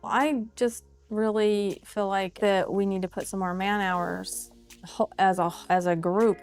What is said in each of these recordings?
I just really feel like that we need to put some more man hours as a group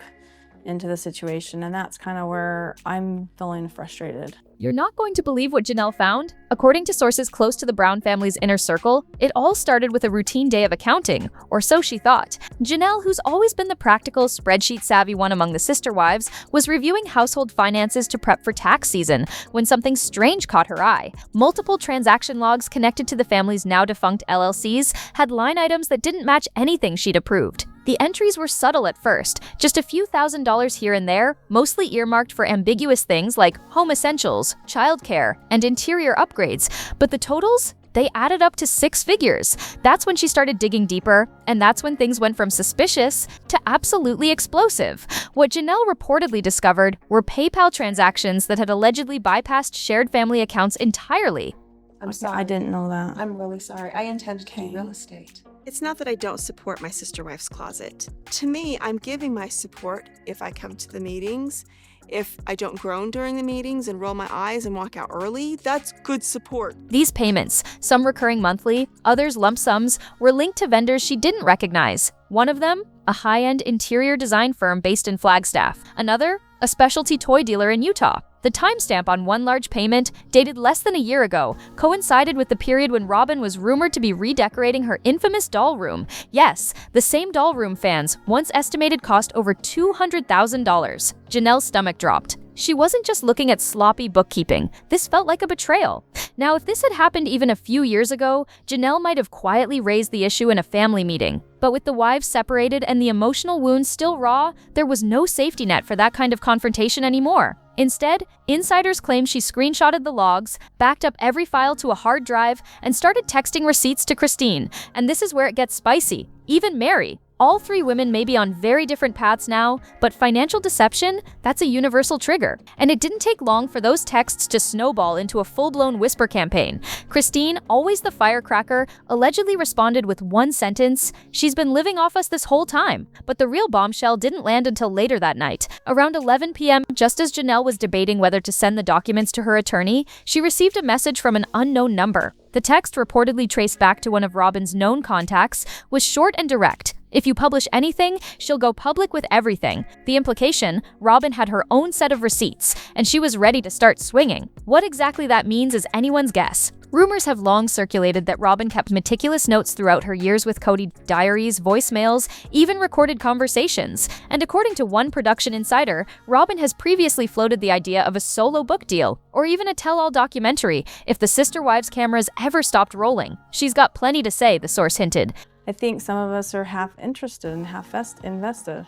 into the situation, and that's kind of where I'm feeling frustrated. You're not going to believe what Janelle found. According to sources close to the Brown family's inner circle, it all started with a routine day of accounting, or so she thought. Janelle, who's always been the practical, spreadsheet-savvy one among the sister wives, was reviewing household finances to prep for tax season when something strange caught her eye. Multiple transaction logs connected to the family's now-defunct LLCs had line items that didn't match anything she'd approved. The entries were subtle at first, just a few $1,000s here and there, mostly earmarked for ambiguous things like home essentials, childcare, and interior upgrades. But the totals? They added up to 6 figures. That's when she started digging deeper, and that's when things went from suspicious to absolutely explosive. What Janelle reportedly discovered were PayPal transactions that had allegedly bypassed shared family accounts entirely. I'm sorry. I didn't know that. I'm really sorry. I intended to do real estate. It's not that I don't support my sister wife's closet. To me, I'm giving my support if I come to the meetings. If I don't groan during the meetings and roll my eyes and walk out early, that's good support. These payments, some recurring monthly, others lump sums, were linked to vendors she didn't recognize. One of them, a high-end interior design firm based in Flagstaff. Another, a specialty toy dealer in Utah. The timestamp on one large payment, dated less than a year ago, coincided with the period when Robyn was rumored to be redecorating her infamous doll room. Yes, the same doll room fans once estimated cost over $200,000. Janelle's stomach dropped. She wasn't just looking at sloppy bookkeeping. This felt like a betrayal. Now, if this had happened even a few years ago, Janelle might have quietly raised the issue in a family meeting. But with the wives separated and the emotional wounds still raw, there was no safety net for that kind of confrontation anymore. Instead, insiders claim she screenshotted the logs, backed up every file to a hard drive, and started texting receipts to Christine. And this is where it gets spicy. Even Mary. All 3 women may be on very different paths now, but financial deception, that's a universal trigger. And it didn't take long for those texts to snowball into a full-blown whisper campaign. Christine, always the firecracker, allegedly responded with one sentence, "She's been living off us this whole time." But the real bombshell didn't land until later that night. Around 11 p.m., just as Janelle was debating whether to send the documents to her attorney, she received a message from an unknown number. The text, reportedly traced back to one of Robyn's known contacts, was short and direct. If you publish anything, she'll go public with everything. The implication, Robyn had her own set of receipts, and she was ready to start swinging. What exactly that means is anyone's guess. Rumors have long circulated that Robyn kept meticulous notes throughout her years with Cody, diaries, voicemails, even recorded conversations. And according to one production insider, Robyn has previously floated the idea of a solo book deal, or even a tell-all documentary, if the sister wives' cameras ever stopped rolling. She's got plenty to say, the source hinted. I think some of us are half interested and half invested.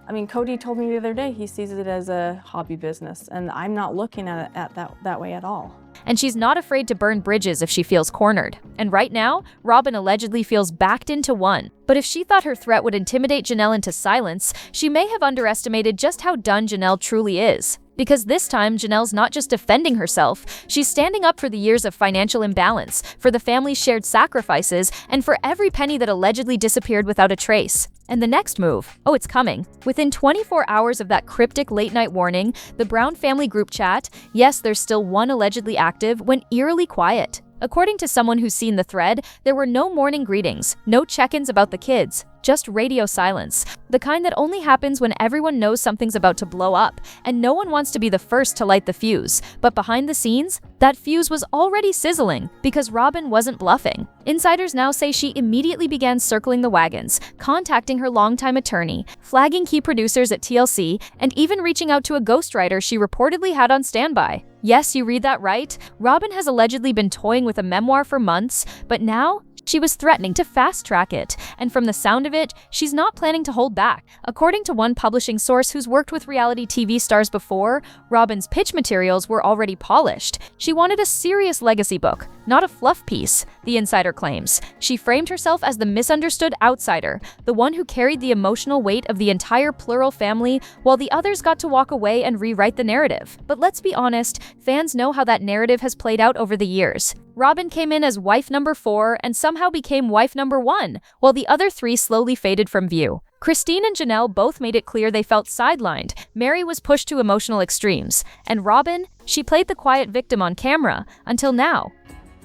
I mean, Cody told me the other day he sees it as a hobby business, and I'm not looking at it that way at all. And she's not afraid to burn bridges if she feels cornered. And right now, Robyn allegedly feels backed into one. But if she thought her threat would intimidate Janelle into silence, she may have underestimated just how done Janelle truly is. Because this time, Janelle's not just defending herself, she's standing up for the years of financial imbalance, for the family's shared sacrifices, and for every penny that allegedly disappeared without a trace. And the next move, oh, it's coming. Within 24 hours of that cryptic late-night warning, the Brown family group chat, yes, there's still one allegedly active, went eerily quiet. According to someone who's seen the thread, there were no morning greetings, no check-ins about the kids, just radio silence. The kind that only happens when everyone knows something's about to blow up, and no one wants to be the first to light the fuse. But behind the scenes, that fuse was already sizzling, because Robyn wasn't bluffing. Insiders now say she immediately began circling the wagons, contacting her longtime attorney, flagging key producers at TLC, and even reaching out to a ghostwriter she reportedly had on standby. Yes, you read that right. Robyn has allegedly been toying with a memoir for months, but now she was threatening to fast-track it, and from the sound of it, she's not planning to hold back. According to one publishing source who's worked with reality TV stars before, Robyn's pitch materials were already polished. She wanted a serious legacy book, not a fluff piece, the insider claims. She framed herself as the misunderstood outsider, the one who carried the emotional weight of the entire plural family, while the others got to walk away and rewrite the narrative. But let's be honest, fans know how that narrative has played out over the years. Robyn came in as wife number 4 and somehow became wife number 1, while the other 3 slowly faded from view. Christine and Janelle both made it clear they felt sidelined. Mary was pushed to emotional extremes. And Robyn, she played the quiet victim on camera, until now.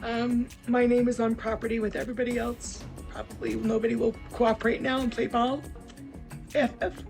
My name is on property with everybody else. Probably nobody will cooperate now and play ball. FF.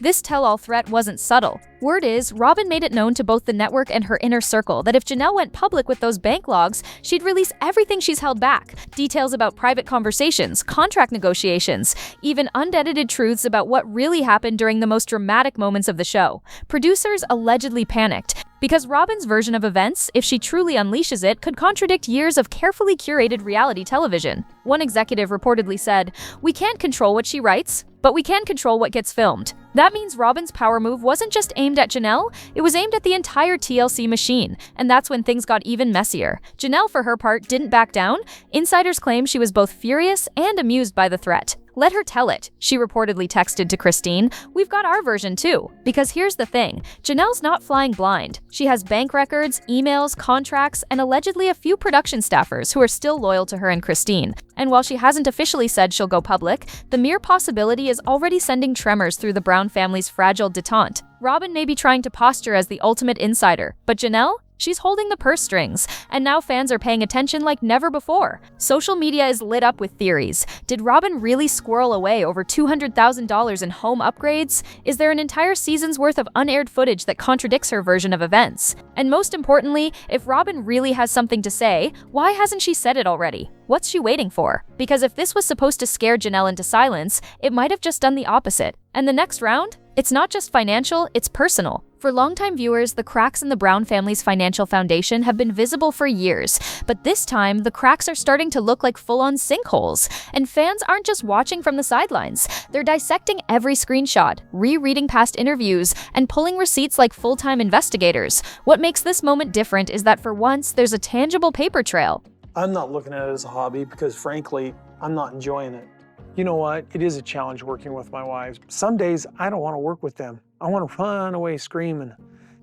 This tell-all threat wasn't subtle. Word is, Robyn made it known to both the network and her inner circle that if Janelle went public with those bank logs, she'd release everything she's held back. Details about private conversations, contract negotiations, even unedited truths about what really happened during the most dramatic moments of the show. Producers allegedly panicked, because Robyn's version of events, if she truly unleashes it, could contradict years of carefully curated reality television. One executive reportedly said, "We can't control what she writes, but we can control what gets filmed." That means Robyn's power move wasn't just aimed at Janelle, it was aimed at the entire TLC machine, and that's when things got even messier. Janelle, for her part, didn't back down. Insiders claim she was both furious and amused by the threat. "Let her tell it," she reportedly texted to Christine. "We've got our version too." Because here's the thing, Janelle's not flying blind. She has bank records, emails, contracts, and allegedly a few production staffers who are still loyal to her and Christine. And while she hasn't officially said she'll go public, the mere possibility is already sending tremors through the Brown family's fragile detente. Robyn may be trying to posture as the ultimate insider, but Janelle? She's holding the purse strings, and now fans are paying attention like never before. Social media is lit up with theories. Did Robyn really squirrel away over $200,000 in home upgrades? Is there an entire season's worth of unaired footage that contradicts her version of events? And most importantly, if Robyn really has something to say, why hasn't she said it already? What's she waiting for? Because if this was supposed to scare Janelle into silence, it might have just done the opposite. And the next round? It's not just financial, it's personal. For longtime viewers, the cracks in the Brown family's financial foundation have been visible for years, but this time, the cracks are starting to look like full-on sinkholes. And fans aren't just watching from the sidelines. They're dissecting every screenshot, rereading past interviews, and pulling receipts like full-time investigators. What makes this moment different is that for once, there's a tangible paper trail. I'm not looking at it as a hobby because, frankly, I'm not enjoying it. You know what? It is a challenge working with my wives. Some days, I don't want to work with them. I want to run away screaming.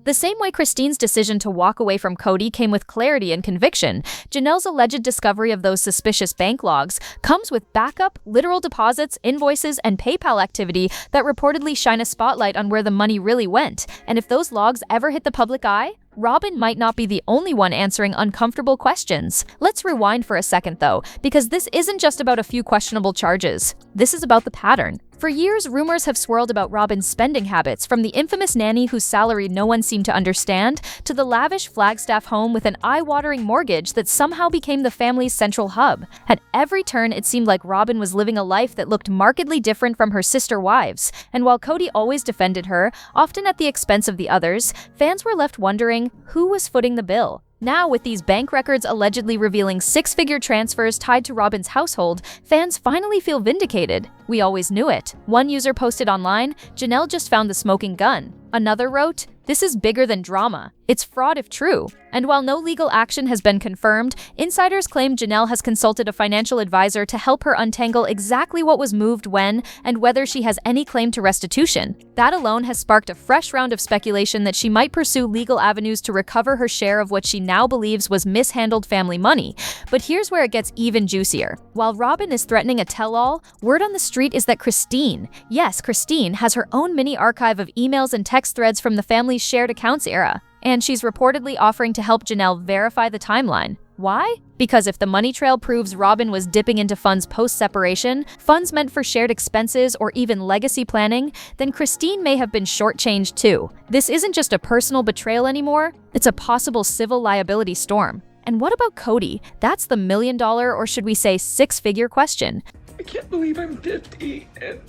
The same way Christine's decision to walk away from Cody came with clarity and conviction, Janelle's alleged discovery of those suspicious bank logs comes with backup, literal deposits, invoices, and PayPal activity that reportedly shine a spotlight on where the money really went. And if those logs ever hit the public eye, Robyn might not be the only one answering uncomfortable questions. Let's rewind for a second though, because this isn't just about a few questionable charges. This is about the pattern. For years, rumors have swirled about Robyn's spending habits, from the infamous nanny whose salary no one seemed to understand, to the lavish Flagstaff home with an eye-watering mortgage that somehow became the family's central hub. At every turn, it seemed like Robyn was living a life that looked markedly different from her sister wives. And while Cody always defended her, often at the expense of the others, fans were left wondering who was footing the bill. Now, with these bank records allegedly revealing six-figure transfers tied to Robyn's household, fans finally feel vindicated. "We always knew it." One user posted online, "Janelle just found the smoking gun." Another wrote, "This is bigger than drama. It's fraud if true." And while no legal action has been confirmed, insiders claim Janelle has consulted a financial advisor to help her untangle exactly what was moved when and whether she has any claim to restitution. That alone has sparked a fresh round of speculation that she might pursue legal avenues to recover her share of what she now believes was mishandled family money. But here's where it gets even juicier. While Robyn is threatening a tell-all, word on the street is that Christine, yes, Christine, has her own mini archive of emails and text threads from the family's shared accounts era. And she's reportedly offering to help Janelle verify the timeline. Why? Because if the money trail proves Robyn was dipping into funds post-separation, funds meant for shared expenses or even legacy planning, then Christine may have been shortchanged too. This isn't just a personal betrayal anymore, it's a possible civil liability storm. And what about Cody? That's the million-dollar, or should we say six-figure question. I can't believe I'm 50 and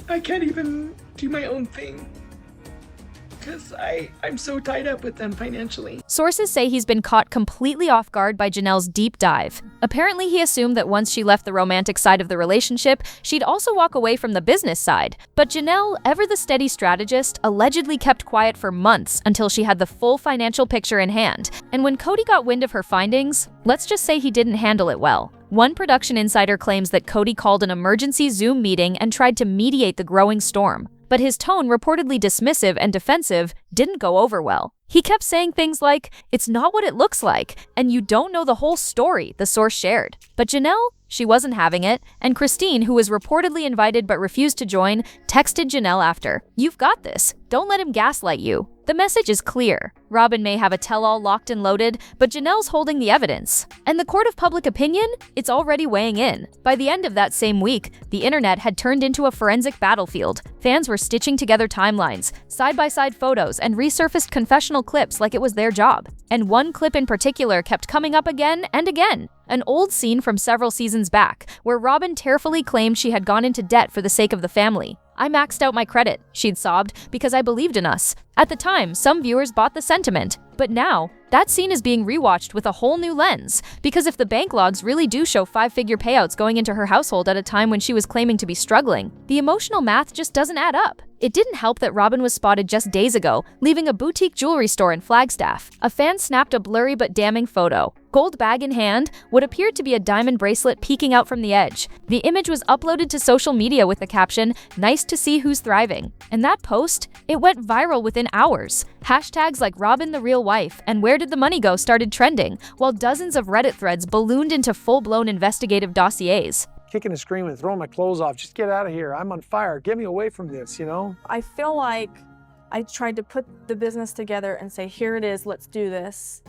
I can't even do my own thing. Because I'm so tied up with them financially. Sources say he's been caught completely off guard by Janelle's deep dive. Apparently, he assumed that once she left the romantic side of the relationship, she'd also walk away from the business side. But Janelle, ever the steady strategist, allegedly kept quiet for months until she had the full financial picture in hand. And when Cody got wind of her findings, let's just say he didn't handle it well. One production insider claims that Cody called an emergency Zoom meeting and tried to mediate the growing storm. But his tone, reportedly dismissive and defensive, didn't go over well. He kept saying things like, "It's not what it looks like," and "You don't know the whole story," the source shared. But Janelle, she wasn't having it, and Christine, who was reportedly invited but refused to join, texted Janelle after. "You've got this. Don't let him gaslight you." The message is clear. Robyn may have a tell-all locked and loaded, but Janelle's holding the evidence. And the court of public opinion? It's already weighing in. By the end of that same week, the internet had turned into a forensic battlefield. Fans were stitching together timelines, side-by-side photos, and resurfaced confessional clips like it was their job. And one clip in particular kept coming up again and again. An old scene from several seasons back, where Robyn tearfully claimed she had gone into debt for the sake of the family. "I maxed out my credit," she'd sobbed, "because I believed in us." At the time, some viewers bought the sentiment. But now, that scene is being rewatched with a whole new lens. Because if the bank logs really do show 5-figure payouts going into her household at a time when she was claiming to be struggling, the emotional math just doesn't add up. It didn't help that Robyn was spotted just days ago, leaving a boutique jewelry store in Flagstaff. A fan snapped a blurry but damning photo. Gold bag in hand, what appeared to be a diamond bracelet peeking out from the edge. The image was uploaded to social media with the caption, "Nice to see who's thriving." And that post, it went viral within hours. Hashtags like Robyn the real wife and "Where did the money go?" started trending, while dozens of Reddit threads ballooned into full-blown investigative dossiers. Kicking and screaming, throwing my clothes off, just get out of here. I'm on fire. Get me away from this, you know? I feel like I tried to put the business together and say, here it is, let's do this.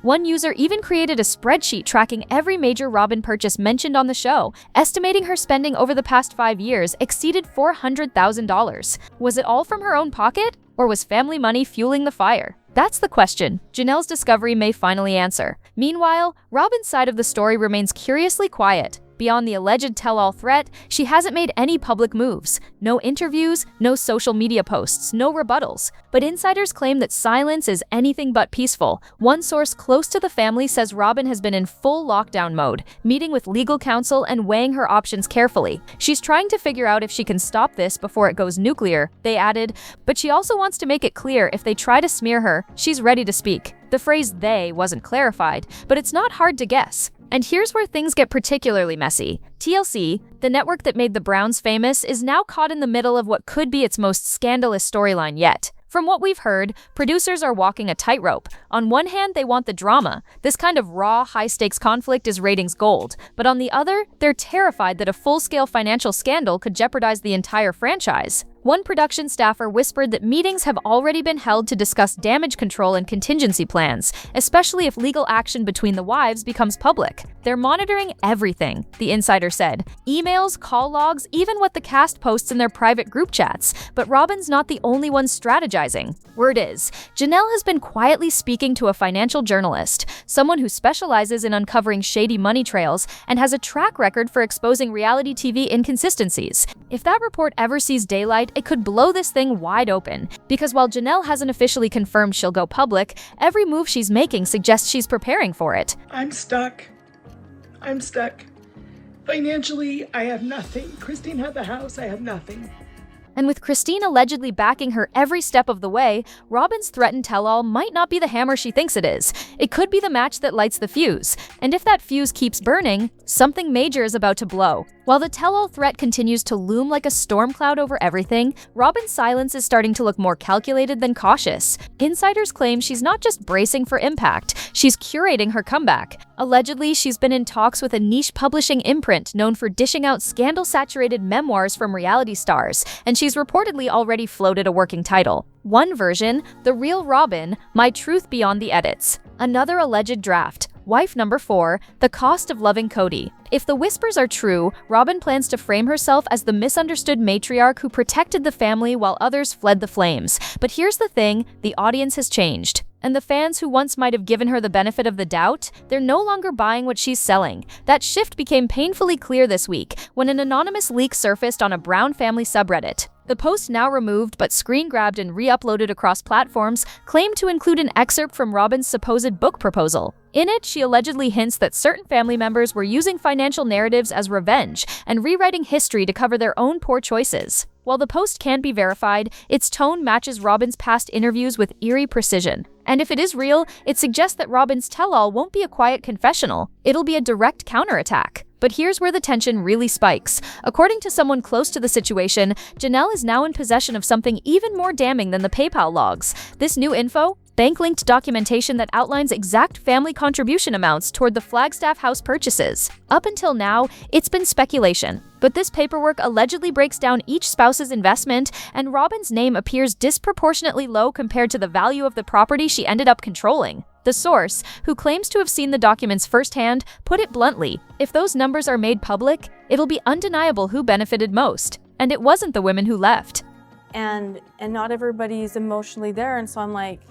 One user even created a spreadsheet tracking every major Robyn purchase mentioned on the show, estimating her spending over the past 5 years exceeded $400,000. Was it all from her own pocket, or was family money fueling the fire? That's the question Janelle's discovery may finally answer. Meanwhile, Robyn's side of the story remains curiously quiet. Beyond the alleged tell-all threat, she hasn't made any public moves. No interviews, no social media posts, no rebuttals. But insiders claim that silence is anything but peaceful. One source close to the family says Robyn has been in full lockdown mode, meeting with legal counsel and weighing her options carefully. She's trying to figure out if she can stop this before it goes nuclear, they added, but she also wants to make it clear if they try to smear her, she's ready to speak. The phrase "they" wasn't clarified, but it's not hard to guess. And here's where things get particularly messy. TLC, the network that made the Browns famous, is now caught in the middle of what could be its most scandalous storyline yet. From what we've heard, producers are walking a tightrope. On one hand, they want the drama. This kind of raw, high-stakes conflict is ratings gold. But on the other, they're terrified that a full-scale financial scandal could jeopardize the entire franchise. One production staffer whispered that meetings have already been held to discuss damage control and contingency plans, especially if legal action between the wives becomes public. They're monitoring everything, the insider said. Emails, call logs, even what the cast posts in their private group chats. But Robyn's not the only one strategizing. Word is, Janelle has been quietly speaking to a financial journalist, someone who specializes in uncovering shady money trails and has a track record for exposing reality TV inconsistencies. If that report ever sees daylight, it could blow this thing wide open. Because while Janelle hasn't officially confirmed she'll go public, every move she's making suggests she's preparing for it. I'm stuck. Financially, I have nothing. Christine had the house, I have nothing. And with Christine allegedly backing her every step of the way, Robyn's threatened tell-all might not be the hammer she thinks it is. It could be the match that lights the fuse. And if that fuse keeps burning, something major is about to blow. While the tell-all threat continues to loom like a storm cloud over everything, Robyn's silence is starting to look more calculated than cautious. Insiders claim she's not just bracing for impact, she's curating her comeback. Allegedly, she's been in talks with a niche publishing imprint known for dishing out scandal-saturated memoirs from reality stars, and she's reportedly already floated a working title. One version, The Real Robyn, My Truth Beyond the Edits. Another alleged draft, Wife Number 4, The Cost of Loving Cody. If the whispers are true, Robyn plans to frame herself as the misunderstood matriarch who protected the family while others fled the flames. But here's the thing, the audience has changed. And the fans who once might have given her the benefit of the doubt, they're no longer buying what she's selling. That shift became painfully clear this week when an anonymous leak surfaced on a Brown family subreddit. The post, now removed but screen-grabbed and re-uploaded across platforms, claimed to include an excerpt from Robyn's supposed book proposal. In it, she allegedly hints that certain family members were using financial narratives as revenge and rewriting history to cover their own poor choices. While the post can't be verified, its tone matches Robyn's past interviews with eerie precision. And if it is real, it suggests that Robyn's tell-all won't be a quiet confessional. It'll be a direct counterattack. But here's where the tension really spikes. According to someone close to the situation, Janelle is now in possession of something even more damning than the PayPal logs. This new info, bank-linked documentation that outlines exact family contribution amounts toward the Flagstaff house purchases. Up until now, it's been speculation, but this paperwork allegedly breaks down each spouse's investment, and Robyn's name appears disproportionately low compared to the value of the property she ended up controlling. The source, who claims to have seen the documents firsthand, put it bluntly, if those numbers are made public, it'll be undeniable who benefited most. And it wasn't the women who left. And not everybody's emotionally there, and so I'm like,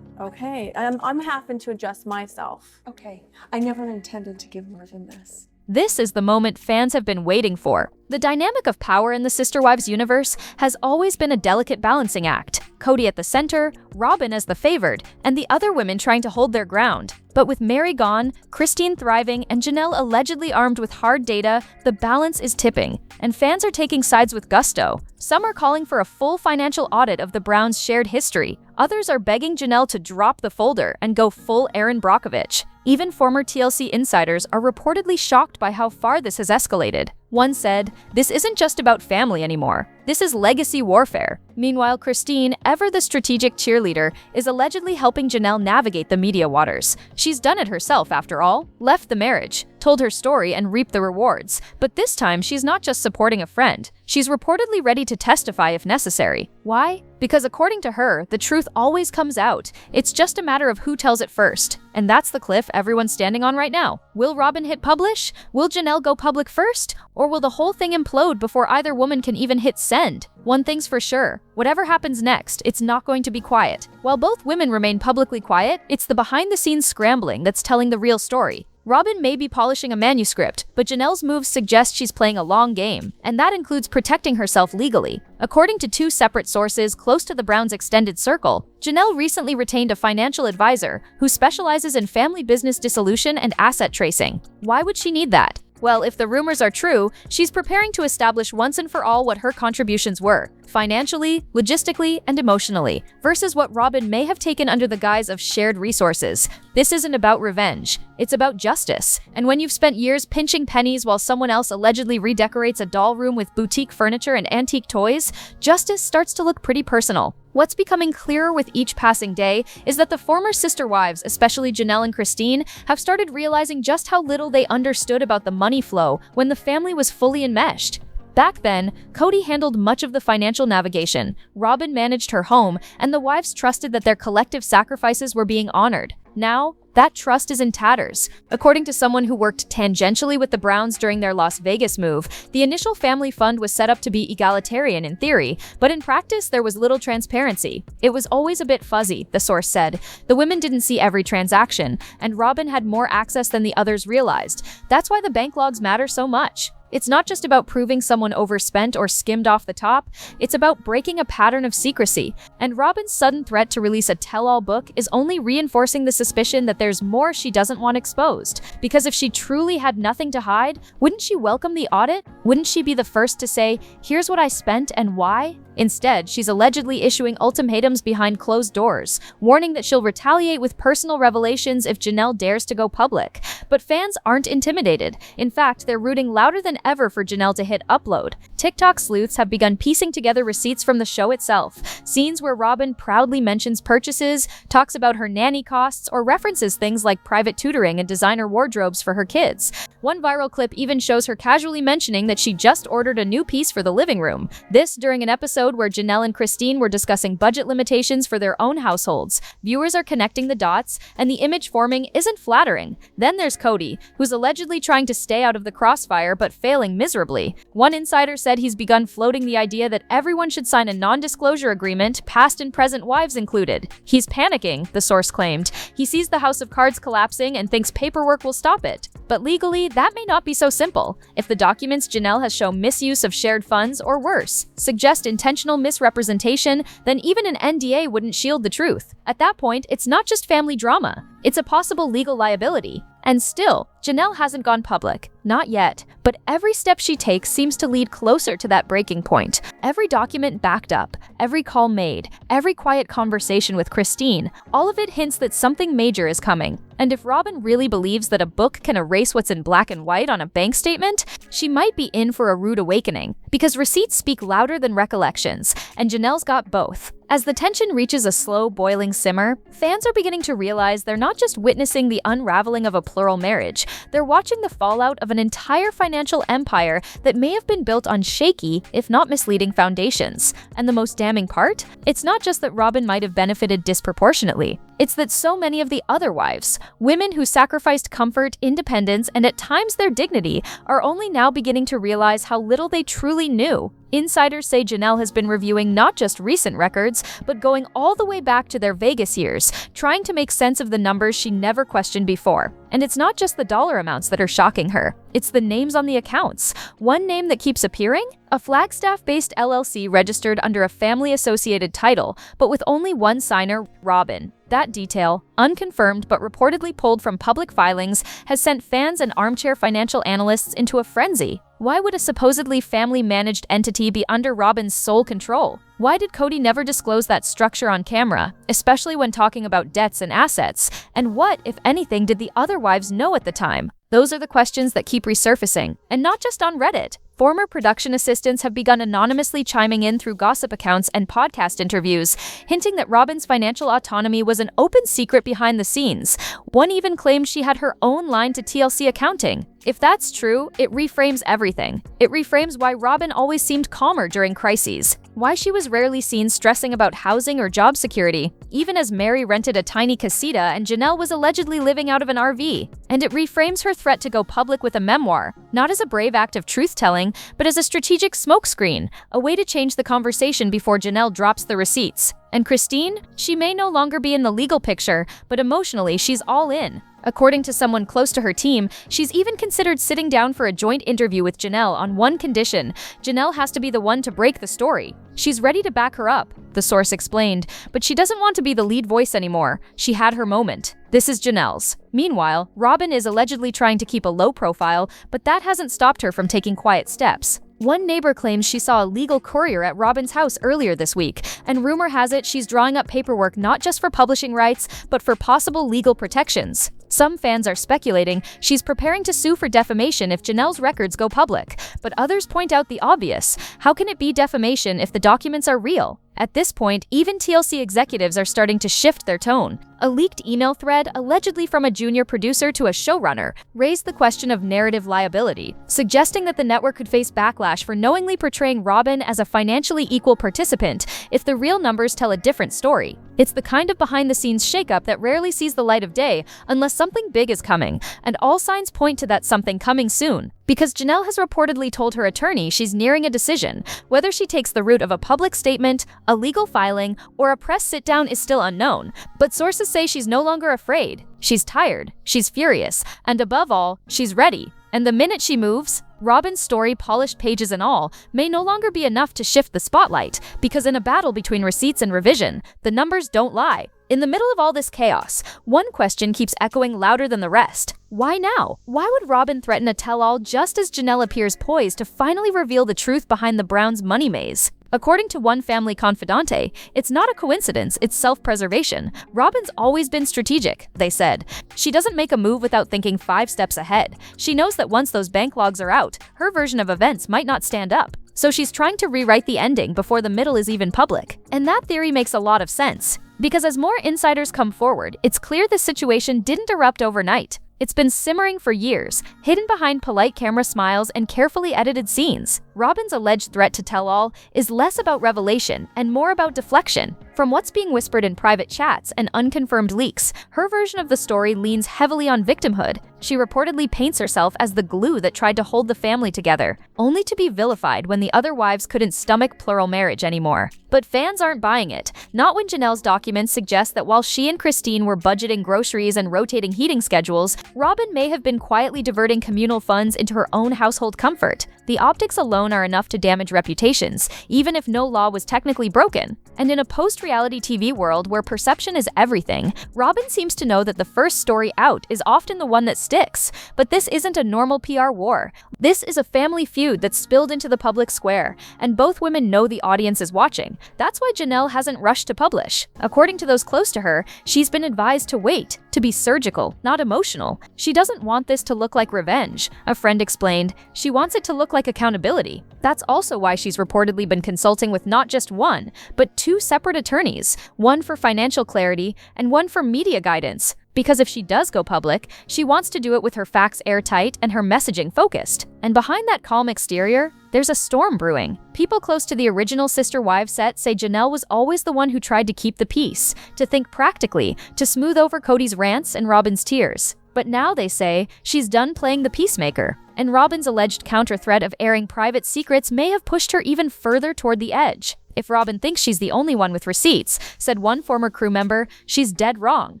okay, I'm having to adjust myself. Okay, I never intended to give more than this. This is the moment fans have been waiting for. The dynamic of power in the Sister Wives universe has always been a delicate balancing act. Cody at the center, Robyn as the favored, and the other women trying to hold their ground. But with Mary gone, Christine thriving, and Janelle allegedly armed with hard data, the balance is tipping, and fans are taking sides with gusto. Some are calling for a full financial audit of the Browns' shared history. Others are begging Janelle to drop the folder and go full Erin Brockovich. Even former TLC insiders are reportedly shocked by how far this has escalated. One said, "This isn't just about family anymore. This is legacy warfare." Meanwhile, Christine, ever the strategic cheerleader, is allegedly helping Janelle navigate the media waters. She's done it herself, after all, left the marriage, told her story, and reaped the rewards. But this time, she's not just supporting a friend. She's reportedly ready to testify if necessary. Why? Because according to her, the truth always comes out. It's just a matter of who tells it first. And that's the cliff everyone's standing on right now. Will Robyn hit publish? Will Janelle go public first? Or will the whole thing implode before either woman can even hit send? One thing's for sure, whatever happens next, it's not going to be quiet. While both women remain publicly quiet, it's the behind-the-scenes scrambling that's telling the real story. Robyn may be polishing a manuscript, but Janelle's moves suggest she's playing a long game, and that includes protecting herself legally. According to two separate sources close to the Browns' extended circle, Janelle recently retained a financial advisor who specializes in family business dissolution and asset tracing. Why would she need that? Well, if the rumors are true, she's preparing to establish once and for all what her contributions were, financially, logistically, and emotionally, versus what Robyn may have taken under the guise of shared resources. This isn't about revenge. It's about justice. And when you've spent years pinching pennies while someone else allegedly redecorates a doll room with boutique furniture and antique toys, justice starts to look pretty personal. What's becoming clearer with each passing day is that the former sister wives, especially Janelle and Christine, have started realizing just how little they understood about the money flow when the family was fully enmeshed. Back then, Cody handled much of the financial navigation, Robyn managed her home, and the wives trusted that their collective sacrifices were being honored. Now, that trust is in tatters. According to someone who worked tangentially with the Browns during their Las Vegas move, the initial family fund was set up to be egalitarian in theory, but in practice there was little transparency. It was always a bit fuzzy, the source said. The women didn't see every transaction, and Robyn had more access than the others realized. That's why the bank logs matter so much. It's not just about proving someone overspent or skimmed off the top, it's about breaking a pattern of secrecy. And Robyn's sudden threat to release a tell-all book is only reinforcing the suspicion that there's more she doesn't want exposed. Because if she truly had nothing to hide, wouldn't she welcome the audit? Wouldn't she be the first to say, "Here's what I spent and why"? Instead, she's allegedly issuing ultimatums behind closed doors, warning that she'll retaliate with personal revelations if Janelle dares to go public. But fans aren't intimidated. In fact, they're rooting louder than ever for Janelle to hit upload. TikTok sleuths have begun piecing together receipts from the show itself, scenes where Robyn proudly mentions purchases, talks about her nanny costs, or references things like private tutoring and designer wardrobes for her kids. One viral clip even shows her casually mentioning that she just ordered a new piece for the living room. This during an episode where Janelle and Christine were discussing budget limitations for their own households. Viewers are connecting the dots, and the image forming isn't flattering. Then there's Cody, who's allegedly trying to stay out of the crossfire but failing miserably. One insider said he's begun floating the idea that everyone should sign a non-disclosure agreement, past and present wives included. He's panicking, the source claimed. He sees the house of cards collapsing and thinks paperwork will stop it. But legally, that may not be so simple. If the documents Janelle has shown misuse of shared funds, or worse, suggest intentional misrepresentation, then even an NDA wouldn't shield the truth. At that point, it's not just family drama. It's a possible legal liability. And still, Janelle hasn't gone public. Not yet, but every step she takes seems to lead closer to that breaking point. Every document backed up, every call made, every quiet conversation with Christine, all of it hints that something major is coming. And if Robyn really believes that a book can erase what's in black and white on a bank statement, she might be in for a rude awakening, because receipts speak louder than recollections, and Janelle's got both. As the tension reaches a slow, boiling simmer, fans are beginning to realize they're not just witnessing the unraveling of a plural marriage, they're watching the fallout of an entire financial empire that may have been built on shaky, if not misleading, foundations. And the most damning part? It's not just that Robyn might have benefited disproportionately. It's that so many of the other wives, women who sacrificed comfort, independence, and at times their dignity, are only now beginning to realize how little they truly knew. Insiders say Janelle has been reviewing not just recent records, but going all the way back to their Vegas years, trying to make sense of the numbers she never questioned before. And it's not just the dollar amounts that are shocking her, it's the names on the accounts. One name that keeps appearing? A Flagstaff-based LLC registered under a family-associated title, but with only one signer, Robyn. That detail, unconfirmed but reportedly pulled from public filings, has sent fans and armchair financial analysts into a frenzy. Why would a supposedly family-managed entity be under Robyn's sole control? Why did Cody never disclose that structure on camera, especially when talking about debts and assets? And what, if anything, did the other wives know at the time? Those are the questions that keep resurfacing, and not just on Reddit. Former production assistants have begun anonymously chiming in through gossip accounts and podcast interviews, hinting that Robyn's financial autonomy was an open secret behind the scenes. One even claimed she had her own line to TLC accounting. If that's true, it reframes everything. It reframes why Robyn always seemed calmer during crises, why she was rarely seen stressing about housing or job security, even as Mary rented a tiny casita and Janelle was allegedly living out of an RV. And it reframes her threat to go public with a memoir, not as a brave act of truth-telling, but as a strategic smokescreen, a way to change the conversation before Janelle drops the receipts. And Christine? She may no longer be in the legal picture, but emotionally she's all in. According to someone close to her team, she's even considered sitting down for a joint interview with Janelle on one condition: Janelle has to be the one to break the story. She's ready to back her up, the source explained, but she doesn't want to be the lead voice anymore. She had her moment. This is Janelle's. Meanwhile, Robyn is allegedly trying to keep a low profile, but that hasn't stopped her from taking quiet steps. One neighbor claims she saw a legal courier at Robyn's house earlier this week, and rumor has it she's drawing up paperwork not just for publishing rights, but for possible legal protections. Some fans are speculating she's preparing to sue for defamation if Janelle's records go public, but others point out the obvious. How can it be defamation if the documents are real? At this point, even TLC executives are starting to shift their tone. A leaked email thread, allegedly from a junior producer to a showrunner, raised the question of narrative liability, suggesting that the network could face backlash for knowingly portraying Robyn as a financially equal participant if the real numbers tell a different story. It's the kind of behind-the-scenes shakeup that rarely sees the light of day unless something big is coming, and all signs point to that something coming soon. Because Janelle has reportedly told her attorney she's nearing a decision. Whether she takes the route of a public statement, a legal filing, or a press sit-down is still unknown, but sources say she's no longer afraid. She's tired, she's furious, and above all, she's ready. And the minute she moves, Robyn's story, polished pages and all, may no longer be enough to shift the spotlight, because in a battle between receipts and revision, the numbers don't lie. In the middle of all this chaos, one question keeps echoing louder than the rest. Why now? Why would Robyn threaten a tell-all just as Janelle appears poised to finally reveal the truth behind the Browns' money maze? According to one family confidante, it's not a coincidence, it's self-preservation. Robyn's always been strategic, they said. She doesn't make a move without thinking 5 steps ahead. She knows that once those bank logs are out, her version of events might not stand up. So she's trying to rewrite the ending before the middle is even public. And that theory makes a lot of sense. Because as more insiders come forward, it's clear this situation didn't erupt overnight. It's been simmering for years, hidden behind polite camera smiles and carefully edited scenes. Robyn's alleged threat to tell all is less about revelation and more about deflection. From what's being whispered in private chats and unconfirmed leaks, her version of the story leans heavily on victimhood. She reportedly paints herself as the glue that tried to hold the family together, only to be vilified when the other wives couldn't stomach plural marriage anymore. But fans aren't buying it. Not when Janelle's documents suggest that while she and Christine were budgeting groceries and rotating heating schedules, Robyn may have been quietly diverting communal funds into her own household comfort. The optics alone alone are enough to damage reputations, even if no law was technically broken. And in a post-reality TV world where perception is everything, Robyn seems to know that the first story out is often the one that sticks. But this isn't a normal PR war. This is a family feud that's spilled into the public square, and both women know the audience is watching. That's why Janelle hasn't rushed to publish. According to those close to her, she's been advised to wait, to be surgical, not emotional. She doesn't want this to look like revenge. A friend explained, she wants it to look like accountability. That's also why she's reportedly been consulting with not just one, but 2 separate attorneys, one for financial clarity and one for media guidance. Because if she does go public, she wants to do it with her facts airtight and her messaging focused. And behind that calm exterior, there's a storm brewing. People close to the original Sister Wives set say Janelle was always the one who tried to keep the peace, to think practically, to smooth over Cody's rants and Robyn's tears. But now they say she's done playing the peacemaker, and Robyn's alleged counter-threat of airing private secrets may have pushed her even further toward the edge. If Robyn thinks she's the only one with receipts, said one former crew member, she's dead wrong.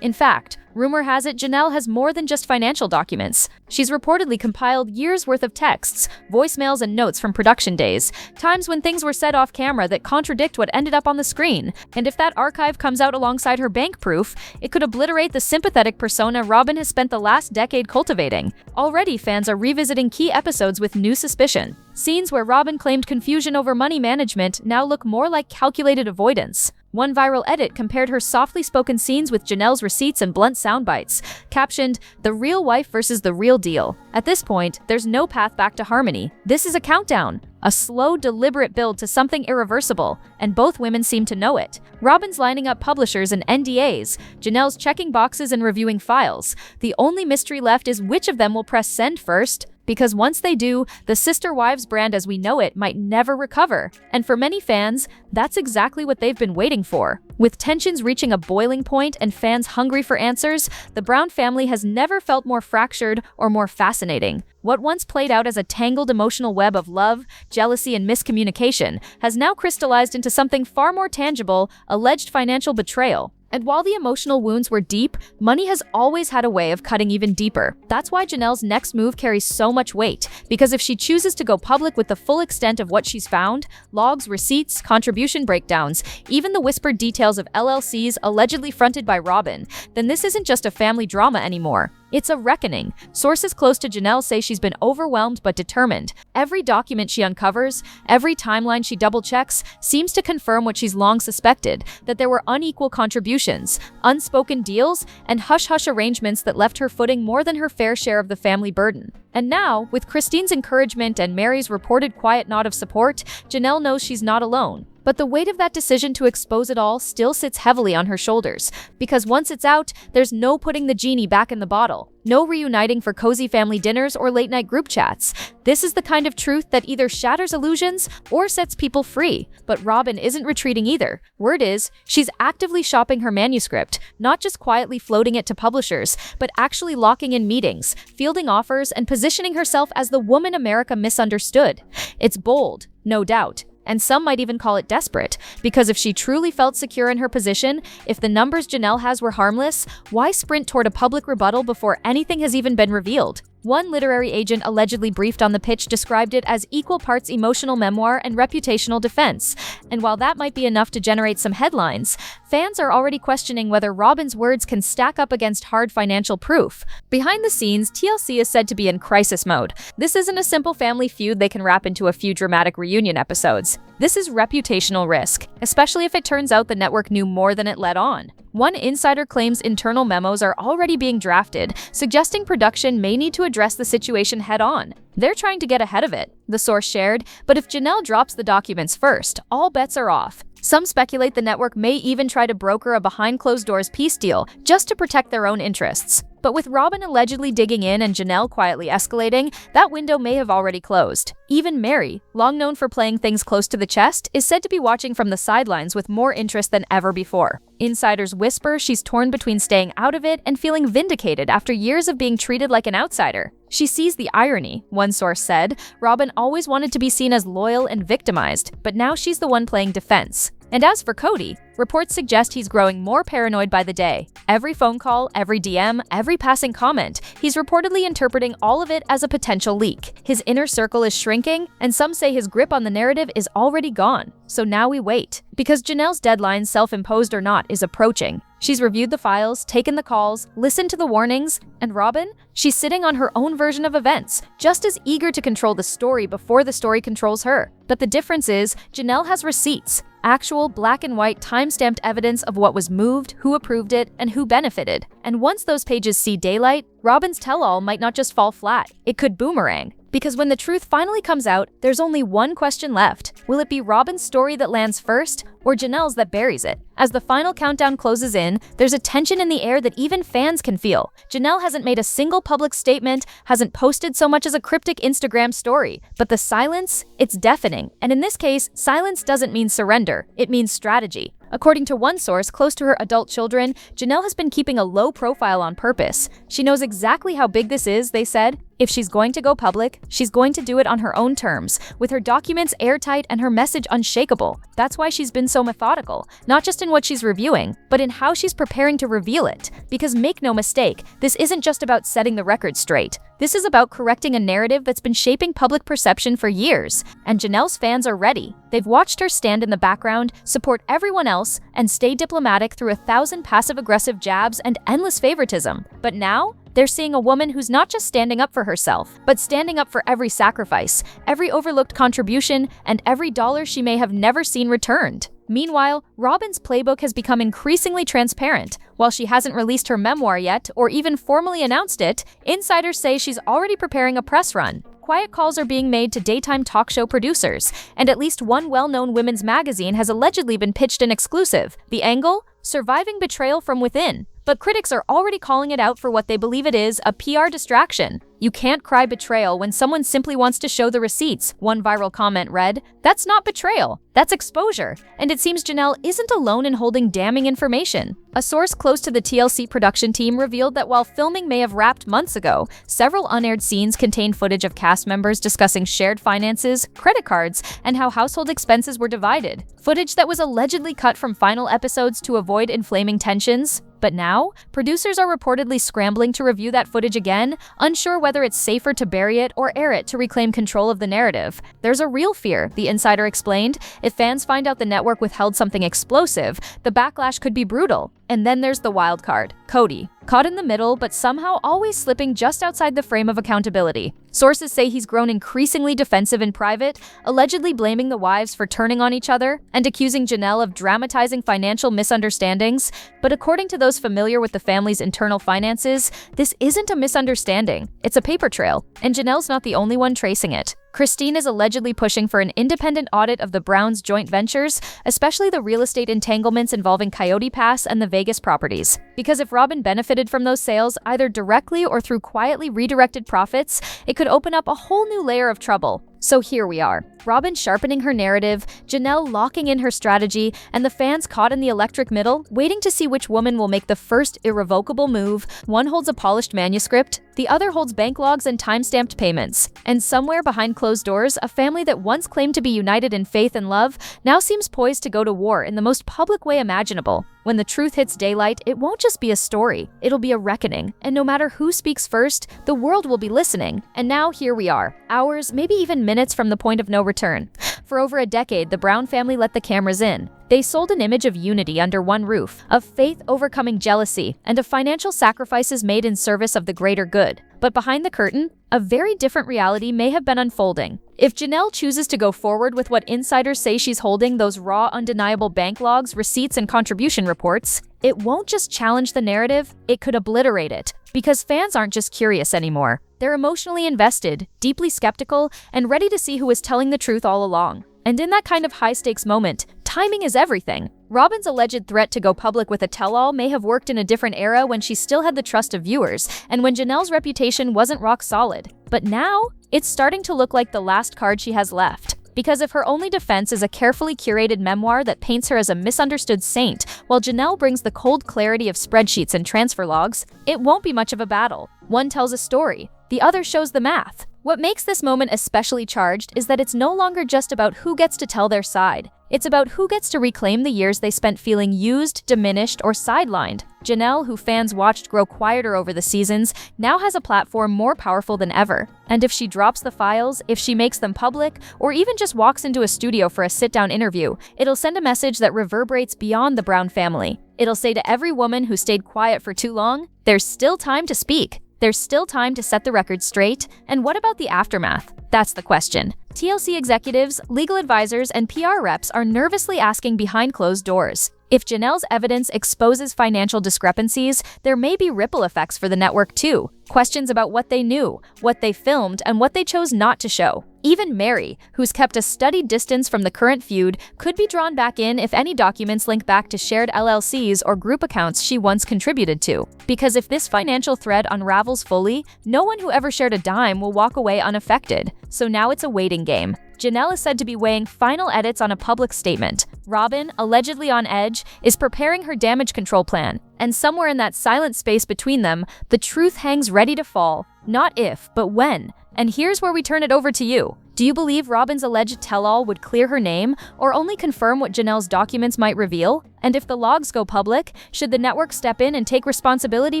In fact, rumor has it Janelle has more than just financial documents. She's reportedly compiled years' worth of texts, voicemails, and notes from production days, times when things were said off camera that contradict what ended up on the screen. And if that archive comes out alongside her bank proof, it could obliterate the sympathetic persona Robyn has spent the last decade cultivating. Already, fans are revisiting key episodes with new suspicion. Scenes where Robyn claimed confusion over money management now look more like calculated avoidance. One viral edit compared her softly spoken scenes with Janelle's receipts and blunt sound bites, captioned, "The real wife versus the real deal." At this point, there's no path back to harmony. This is a countdown, a slow, deliberate build to something irreversible, and both women seem to know it. Robyn's lining up publishers and NDAs, Janelle's checking boxes and reviewing files. The only mystery left is which of them will press send first. Because once they do, the Sister Wives brand as we know it might never recover. And for many fans, that's exactly what they've been waiting for. With tensions reaching a boiling point and fans hungry for answers, the Brown family has never felt more fractured or more fascinating. What once played out as a tangled emotional web of love, jealousy, and miscommunication has now crystallized into something far more tangible: alleged financial betrayal. And while the emotional wounds were deep, money has always had a way of cutting even deeper. That's why Janelle's next move carries so much weight, because if she chooses to go public with the full extent of what she's found, logs, receipts, contribution breakdowns, even the whispered details of LLCs allegedly fronted by Robyn, then this isn't just a family drama anymore. It's a reckoning. Sources close to Janelle say she's been overwhelmed but determined. Every document she uncovers, every timeline she double-checks, seems to confirm what she's long suspected, that there were unequal contributions, unspoken deals, and hush-hush arrangements that left her footing more than her fair share of the family burden. And now, with Christine's encouragement and Mary's reported quiet nod of support, Janelle knows she's not alone. But the weight of that decision to expose it all still sits heavily on her shoulders, because once it's out, there's no putting the genie back in the bottle. No reuniting for cozy family dinners or late-night group chats. This is the kind of truth that either shatters illusions or sets people free. But Robyn isn't retreating either. Word is, she's actively shopping her manuscript, not just quietly floating it to publishers, but actually locking in meetings, fielding offers, and positioning herself as the woman America misunderstood. It's bold, no doubt. And some might even call it desperate, because if she truly felt secure in her position, if the numbers Janelle has were harmless, why sprint toward a public rebuttal before anything has even been revealed? One literary agent allegedly briefed on the pitch described it as equal parts emotional memoir and reputational defense. And while that might be enough to generate some headlines, fans are already questioning whether Robyn's words can stack up against hard financial proof. Behind the scenes, TLC is said to be in crisis mode. This isn't a simple family feud they can wrap into a few dramatic reunion episodes. This is reputational risk, especially if it turns out the network knew more than it let on. One insider claims internal memos are already being drafted, suggesting production may need to address the situation head-on. They're trying to get ahead of it, the source shared, but if Janelle drops the documents first, all bets are off. Some speculate the network may even try to broker a behind-closed-doors peace deal just to protect their own interests. But with Robyn allegedly digging in and Janelle quietly escalating, that window may have already closed. Even Mary, long known for playing things close to the chest, is said to be watching from the sidelines with more interest than ever before. Insiders whisper she's torn between staying out of it and feeling vindicated after years of being treated like an outsider. She sees the irony, one source said. Robyn always wanted to be seen as loyal and victimized, but now she's the one playing defense. And as for Cody, reports suggest he's growing more paranoid by the day. Every phone call, every DM, every passing comment, he's reportedly interpreting all of it as a potential leak. His inner circle is shrinking, and some say his grip on the narrative is already gone. So now we wait, because Janelle's deadline, self-imposed or not, is approaching. She's reviewed the files, taken the calls, listened to the warnings, and Robyn? She's sitting on her own version of events, just as eager to control the story before the story controls her. But the difference is, Janelle has receipts. Actual black and white time-stamped evidence of what was moved, who approved it, and who benefited. And once those pages see daylight, Robyn's tell-all might not just fall flat, it could boomerang. Because when the truth finally comes out, there's only one question left. Will it be Robyn's story that lands first, or Janelle's that buries it? As the final countdown closes in, there's a tension in the air that even fans can feel. Janelle hasn't made a single public statement, hasn't posted so much as a cryptic Instagram story. But the silence, it's deafening. And in this case, silence doesn't mean surrender, it means strategy. According to one source close to her adult children, Janelle has been keeping a low profile on purpose. She knows exactly how big this is, they said. If she's going to go public, she's going to do it on her own terms, with her documents airtight and her message unshakable. That's why she's been so methodical, not just in what she's reviewing, but in how she's preparing to reveal it. Because make no mistake, this isn't just about setting the record straight. This is about correcting a narrative that's been shaping public perception for years. And Janelle's fans are ready. They've watched her stand in the background, support everyone else, and stay diplomatic through 1,000 passive-aggressive jabs and endless favoritism. But now, they're seeing a woman who's not just standing up for herself, but standing up for every sacrifice, every overlooked contribution, and every dollar she may have never seen returned. Meanwhile, Robyn's playbook has become increasingly transparent. While she hasn't released her memoir yet, or even formally announced it, insiders say she's already preparing a press run. Quiet calls are being made to daytime talk show producers, and at least one well-known women's magazine has allegedly been pitched an exclusive. The angle? Surviving betrayal from within. But critics are already calling it out for what they believe it is, a PR distraction. You can't cry betrayal when someone simply wants to show the receipts, one viral comment read. That's not betrayal, that's exposure. And it seems Janelle isn't alone in holding damning information. A source close to the TLC production team revealed that while filming may have wrapped months ago, several unaired scenes contained footage of cast members discussing shared finances, credit cards, and how household expenses were divided. Footage that was allegedly cut from final episodes to avoid inflaming tensions. But now, producers are reportedly scrambling to review that footage again, unsure whether it's safer to bury it or air it to reclaim control of the narrative. There's a real fear, the insider explained. If fans find out the network withheld something explosive, the backlash could be brutal. And then there's the wild card, Cody. Caught in the middle, but somehow always slipping just outside the frame of accountability. Sources say he's grown increasingly defensive in private, allegedly blaming the wives for turning on each other and accusing Janelle of dramatizing financial misunderstandings. But according to those familiar with the family's internal finances, this isn't a misunderstanding. It's a paper trail, and Janelle's not the only one tracing it. Christine is allegedly pushing for an independent audit of the Browns' joint ventures, especially the real estate entanglements involving Coyote Pass and the Vegas properties. Because if Robyn benefited from those sales, either directly or through quietly redirected profits, it could open up a whole new layer of trouble. So here we are, Robyn sharpening her narrative, Janelle locking in her strategy, and the fans caught in the electric middle, waiting to see which woman will make the first irrevocable move. One holds a polished manuscript, the other holds bank logs and time-stamped payments. And somewhere behind closed doors, a family that once claimed to be united in faith and love now seems poised to go to war in the most public way imaginable. When the truth hits daylight, it won't just be a story, it'll be a reckoning. And no matter who speaks first, the world will be listening. And now here we are, hours, maybe even minutes from the point of no return. For over a decade, the Brown family let the cameras in. They sold an image of unity under one roof, of faith overcoming jealousy, and of financial sacrifices made in service of the greater good. But behind the curtain, a very different reality may have been unfolding. If Janelle chooses to go forward with what insiders say she's holding, those raw, undeniable bank logs, receipts, and contribution reports, it won't just challenge the narrative, it could obliterate it. Because fans aren't just curious anymore. They're emotionally invested, deeply skeptical, and ready to see who is telling the truth all along. And in that kind of high-stakes moment, timing is everything. Robyn's alleged threat to go public with a tell-all may have worked in a different era when she still had the trust of viewers, and when Janelle's reputation wasn't rock solid. But now, it's starting to look like the last card she has left. Because if her only defense is a carefully curated memoir that paints her as a misunderstood saint, while Janelle brings the cold clarity of spreadsheets and transfer logs, it won't be much of a battle. One tells a story, the other shows the math. What makes this moment especially charged is that it's no longer just about who gets to tell their side. It's about who gets to reclaim the years they spent feeling used, diminished, or sidelined. Janelle, who fans watched grow quieter over the seasons, now has a platform more powerful than ever. And if she drops the files, if she makes them public, or even just walks into a studio for a sit-down interview, it'll send a message that reverberates beyond the Brown family. It'll say to every woman who stayed quiet for too long, there's still time to speak. There's still time to set the record straight. And what about the aftermath? That's the question. TLC executives, legal advisors, and PR reps are nervously asking behind closed doors. If Janelle's evidence exposes financial discrepancies, there may be ripple effects for the network too. Questions about what they knew, what they filmed, and what they chose not to show. Even Mary, who's kept a studied distance from the current feud, could be drawn back in if any documents link back to shared LLCs or group accounts she once contributed to. Because if this financial thread unravels fully, no one who ever shared a dime will walk away unaffected. So now it's a waiting game. Janelle is said to be weighing final edits on a public statement. Robyn, allegedly on edge, is preparing her damage control plan. And somewhere in that silent space between them, the truth hangs ready to fall. Not if, but when. And here's where we turn it over to you. Do you believe Robyn's alleged tell-all would clear her name, or only confirm what Janelle's documents might reveal? And if the logs go public, should the network step in and take responsibility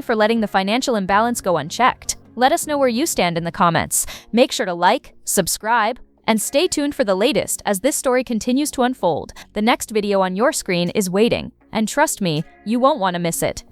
for letting the financial imbalance go unchecked? Let us know where you stand in the comments. Make sure to like, subscribe, and stay tuned for the latest as this story continues to unfold. The next video on your screen is waiting, and trust me, you won't want to miss it.